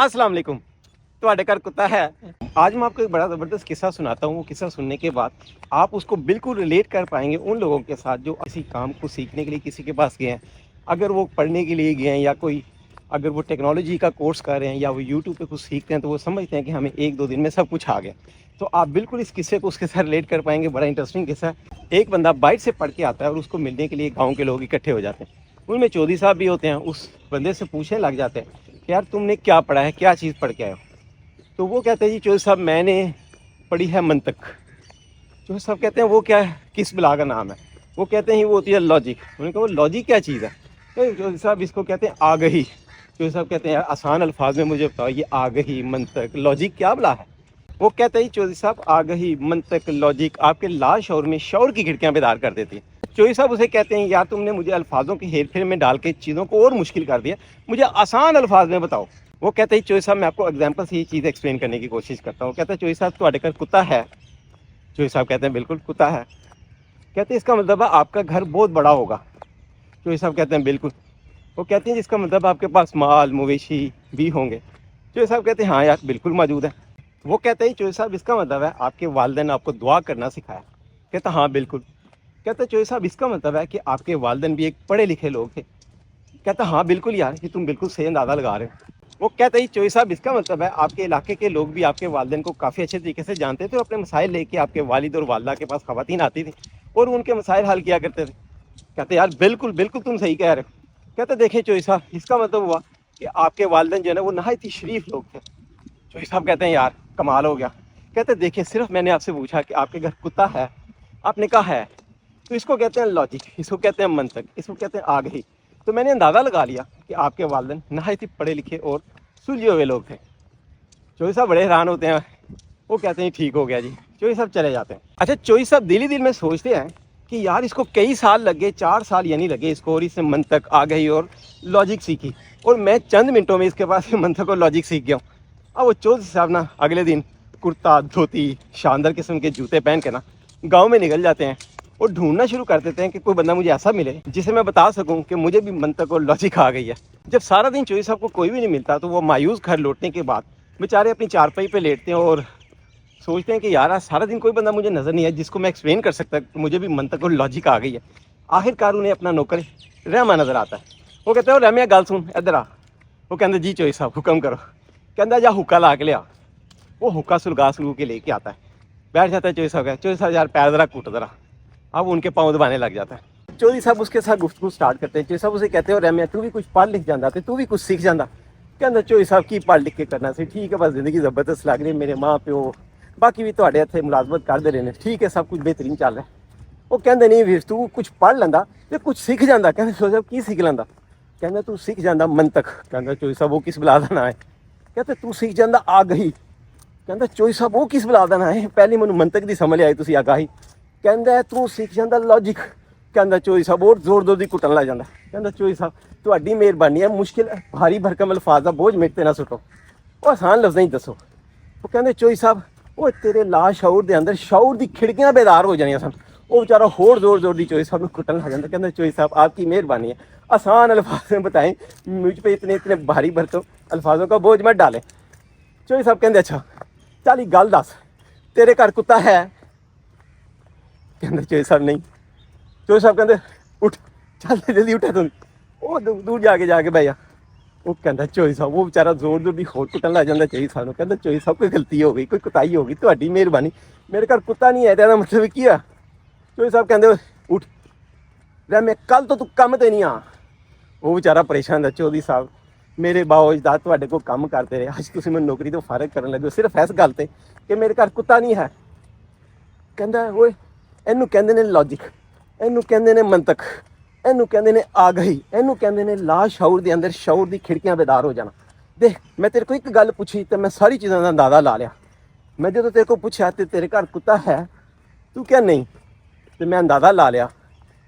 अस्सलाम वालेकुम। ਤੁਹਾਡੇ ਘਰ कुत्ता है। आज मैं आपको एक बड़ा ज़बरदस्त किस्सा सुनाता हूँ। वो किस्सा सुनने के बाद आप उसको बिल्कुल रिलेट कर पाएंगे उन लोगों के साथ जो किसी काम को सीखने के लिए किसी के पास गए हैं। अगर वो पढ़ने के लिए गए हैं या कोई अगर वो टेक्नोलॉजी का कोर्स कर रहे हैं या वो यूट्यूब पे कुछ सीखते हैं तो वो समझते हैं कि हमें एक दो दिन में सब कुछ आ गया। तो आप बिल्कुल इस किस्से को उसके साथ रिलेट कर पाएंगे। बड़ा इंटरेस्टिंग किस्सा है। एक बंदा बाइट से पढ़ के आता है और उसको मिलने के लिए गाँव के लोग इकट्ठे हो जाते हैं। उनमें चौधरी साहब भी होते हैं। उस बंदे से पूछने लग जाते हैं कि यार तुमने क्या पढ़ा है, क्या चीज़ पढ़ के आए हो। तो वो कहते हैं जी चौधरी साहब मैंने पढ़ी है मंतक। चौधरी साहब कहते हैं वो क्या है, किस बला का नाम है। वो कहते हैं वो होती है लॉजिक। उन्होंने कहा वो लॉजिक क्या चीज़ है। तो चौधरी साहब इसको कहते हैं आगही। चौधरी साहब कहते हैं यार आसान अल्फाज में मुझे बताओ ये आगही मंतक लॉजिक क्या बला है। वो कहते हैं चौधरी साहब आगही मंतक लॉजिक आपके लाशऊर में शौर की खिड़कियाँ बेदार कर देती है। चौधरी साहब उसे कहते हैं यार तुमने मुझे अल्फाजों के हेर फेर में डाल के चीज़ों को और मुश्किल कर दिया, मुझे आसान अल्फाज में बताओ। वो कहते हैं चौधरी साहब मैं आपको एग्जांपल से ये चीज़ एक्सप्लेन करने की कोशिश करता हूँ। कहते हैं चौधरी साहब तुम्हारे घर कुत्ता है। चौधरी साहब कहते हैं बिल्कुल कुत्ता है। कहते हैं इसका मतलब है आपका घर बहुत बड़ा होगा। चौधरी साहब कहते हैं बिल्कुल। वो कहते हैं जिसका मतलब आपके पास माल मवेशी भी होंगे। चौधरी साहब कहते हैं हाँ यार बिल्कुल मौजूद है। वो कहते हैं चौधरी साहब इसका मतलब है आपके वालिदैन ने आपको दुआ करना सिखाया। कहता हाँ बिल्कुल। कहता चौधरी साहब इसका मतलब है कि आपके वालिदैन भी एक पढ़े लिखे लोग थे। कहता हाँ बिल्कुल यार ये तुम बिल्कुल सही अंदाज़ा लगा रहे हो। वो कहते ही चौधरी साहब इसका मतलब है आपके इलाके के लोग भी आपके वालिदैन को काफ़ी अच्छे तरीके से जानते थे। अपने मसाइल लेके आपके वालिद और वालदा के पास ख़वातीन आती थी और उनके मसाइल हल किया करते थे। कहते यार बिल्कुल बिल्कुल तुम सही कह रहे हो। कहते देखें चौधरी साहब इसका मतलब हुआ कि आपके वालिदैन जो है ना वो नहायत ही शरीफ लोग थे। चौधरी साहब कहते हैं यार कमाल हो गया। कहते देखिए सिर्फ मैंने आपसे पूछा कि आपके घर कुत्ता है, आपने कहा है, तो इसको कहते हैं लॉजिक, इसको कहते हैं मंतक, इसको कहते हैं आगही। तो मैंने अंदाज़ा लगा लिया कि आपके वालिदैन नहायत ही पढ़े लिखे और सुलझे हुए लोग थे। चौधरी साहब बड़े हैरान होते हैं। वो कहते हैं ठीक हो गया जी। चौधरी साहब चले जाते हैं। अच्छा चौधरी साहब दिल ही दिल में सोचते हैं कि यार इसको कई साल लगे, 4 साल यानी लगे इसको, और इससे मंतक आ गई और लॉजिक सीखी और मैं चंद मिनटों में इसके पास मंतक और लॉजिक सीख गया हूँ। अब वो चौधरी साहब ना अगले दिन कुर्ता धोती शानदार किस्म के जूते पहन के ना गाँव में निकल जाते हैं और ढूंढना शुरू कर देते हैं कि कोई बंदा मुझे ऐसा मिले जिसे मैं बता सकूं कि मुझे भी मंतक और लॉजिक आ गई है। जब सारा दिन चौधरी साहब को कोई भी नहीं मिलता तो वो मायूस घर लौटने के बाद बेचारे अपनी चारपाई पे लेटते हैं और सोचते हैं कि यार आज सारा दिन कोई बंदा मुझे नज़र नहीं है जिसको मैं एक्सप्लेन कर सकता कि मुझे भी मंतक और लॉजिक आ गई है। आखिरकार उन्हें अपना नौकर रहमा नज़र आता है। वो कहते हैं रहमिया गल सुन इधर आ। वो कहते जी चौधरी साहब हुक्म करो। कहता जा हुक्का ला के लिया। वो हुक्का सुलगा सुलगू के लेके आता है, बैठ जाता है चौधरी साहब का। चौधरी साहब यार पैर ज़रा कूट ज़रा। अब उनके पाँव दबाने लग जाता है। चौधरी साहब उसके साथ गुफ्तगू स्टार्ट करते हैं। चौधरी साहब उसे कहते हो रहमिया तू भी कुछ पढ़ लिख जाता तो तू भी कुछ सीख जाता। कहता चौधरी साहब की पढ़ लिख के करना सी, ठीक है बस जिंदगी जबरदस्त लग रही, मेरे माँ प्यो बाकी भी थोड़े इतने मुलाजमत करते रहे, ठीक है सब कुछ बेहतरीन चल रहा है। वो कहते नहीं वीर तू कुछ पढ़ लेंदा तो कुछ सीख जाता। कहते चौधरी साहब की सीख लेंदा। कहता तू सीख जाता मंतक। कहता चौधरी साहब वो किस बला का ना है। कहते तू सीख जाता आगही। कहता चौधरी साहब वो किस बला का ना है, पहली मैनू मंतक की समझ आई तुम आगाही। कहता तू सीख जाता लॉजिक। कहता चौधरी साहब और जोर जोर की कुटन लग जाता। कहता चौधरी साहब तुहाडी मेहरबानी है, मुश्किल भारी भरकम अल्फाज का बोझ मेरे ते ना सुटो, वो आसान लफ्ज़ ही दसो। वो कहते चौधरी साहब वो तेरे लाशऊर के अंदर शऊर की खिड़कियाँ बेदार हो जानियां सन। वो बेचारा होर जोर जोर की चौधरी साहब कुटन लग जाता। कहता चौधरी साहब आपकी मेहरबानी है, आसान अल्फाज में बताएं, मुझ पर इतने इतने भारी भरकम अल्फाजों का बोझ मत डालें। चौधरी साहब कहते अच्छा चल एक गल दस तेरे घर कुत्ता है। कहते चौधरी साहब नहीं। चौधरी साहब कहते उठ चल जल्दी उठा तुम, वो दूर जाके बह जा। वो कहता चौधरी साहब वो बेचारा जोर जोर की होर कुटन लग जाता चौधरी साहब। कहता चौधरी साहब कोई गलती हो गई, कोई कुताही हो गई, तुम्हारी मेहरबानी, मेरे घर कुत्ता नहीं है तेरा मतलब की है। चौधरी साहब कहते उठ रह मैं कल तो तू कम ते नहीं आ। वो बेचारा परेशान था। चौधरी साहब मेरे बाओ अजदाद तुहाडे कोल काम करते रहे, अज तुसीं मैनूं नौकरी तो फारग करन लगे हो सिर्फ इस गल ते कि मेरे घर कुत्ता नहीं है। कहता ओए इनू कहते ने लॉजिक, इनू कहते ने मंतक, इनू कहते ने आगही, इनू कहते ने लाशऊर के अंदर शऊर की खिड़कियाँ बेदार हो जाना। देख मैं तेरे को एक गल पूछी तो मैं सारी चीज़ों का अंदाज़ा ला लिया। मैं जो तेरे को पूछा तो तेरे घर कुत्ता है, तू क्या नहीं, तो मैं अंदाज़ा ला लिया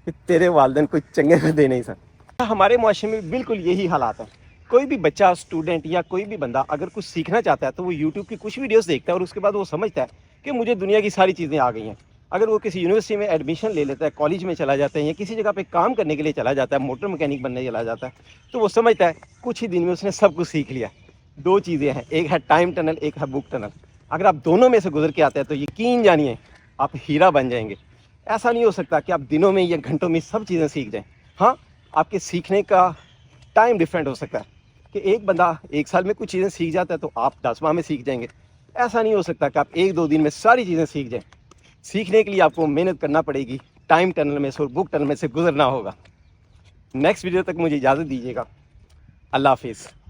कि तेरे वालिदैन कोई चंगे बंदे नहीं सन। हमारे मुआशरे में बिल्कुल यही हालात है। कोई भी बच्चा स्टूडेंट या कोई भी बंदा अगर कुछ सीखना चाहता है तो वो यूट्यूब की कुछ वीडियोस देखता है और उसके बाद वो समझता है कि मुझे दुनिया की सारी चीज़ें आ गई हैं। अगर वो किसी यूनिवर्सिटी में एडमिशन ले लेता है, कॉलेज में चला जाता है या किसी जगह पे काम करने के लिए चला जाता है, मोटर मैकेनिक बनने चला जाता है, तो वो समझता है कुछ ही दिन में उसने सब कुछ सीख लिया। دو چیزیں ہیں، ایک ہے ٹائم ٹنل، ایک ہے بک ٹنل. اگر آپ دونوں میں سے گزر کے آتے ہیں تو یقین جانیے آپ ہیرا بن جائیں گے. ایسا نہیں ہو سکتا کہ آپ دنوں میں یا گھنٹوں میں سب چیزیں سیکھ جائیں. ہاں آپ کے سیکھنے کا ٹائم ڈفرینٹ ہو سکتا ہے کہ ایک بندہ 1 سال میں کچھ چیزیں سیکھ جاتا ہے تو آپ 10 ماہ میں سیکھ جائیں گے. ایسا نہیں ہو سکتا کہ آپ 1-2 دن میں ساری چیزیں سیکھ جائیں. سیکھنے کے لیے آپ کو محنت کرنا پڑے گی، ٹائم ٹنل میں سے اور بک ٹنل میں سے گزرنا ہوگا. نیکسٹ ویڈیو تک مجھے اجازت دیجیے گا. اللہ حافظ.